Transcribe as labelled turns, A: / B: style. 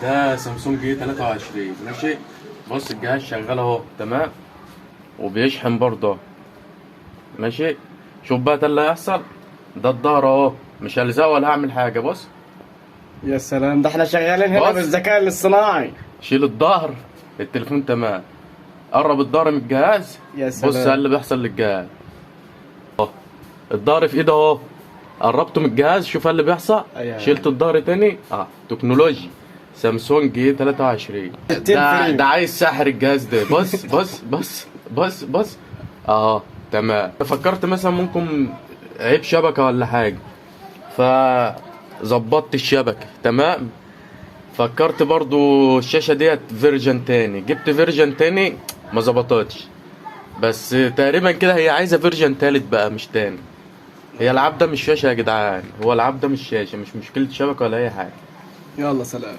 A: ده سامسونج اي 23 ماشي. بص الجهاز شغال اهو تمام، وبيشحن برضه ماشي. شوف بقى ده اللي هيحصل. ده الظهر اهو، مش هلزقه ولا هعمل حاجه. بص
B: يا سلام، ده احنا شغالين هنا
A: بص.
B: بالذكاء الاصطناعي.
A: شيل الظهر، التليفون تمام. قرب الظهر من الجهاز.
B: يا
A: بص ايه
B: سلام.
A: اللي بيحصل للجهاز. الظهر في ايده اهو، قربته من الجهاز. شوف ايه اللي بيحصل.
B: أيوة.
A: شلت الظهر تاني. تكنولوجي سامسونج اي 23. ده عايز ساحر الجهاز ده. بص بص بص بص بص. تمام. فكرت مثلا ممكن عيب شبكة ولا حاجة، فظبطت الشبكة تمام. فكرت برضو الشاشة ديت فيرجن تاني، جبت فيرجن تاني ما ظبطتش. بس تقريبا كده هي عايزة فيرجن تالت بقى مش تاني. هي العاب ده مش شاشة يا جدعان، هو العاب ده مش شاشة، مش مشكلة شبكة ولا أي حاجة.
B: يلا سلام.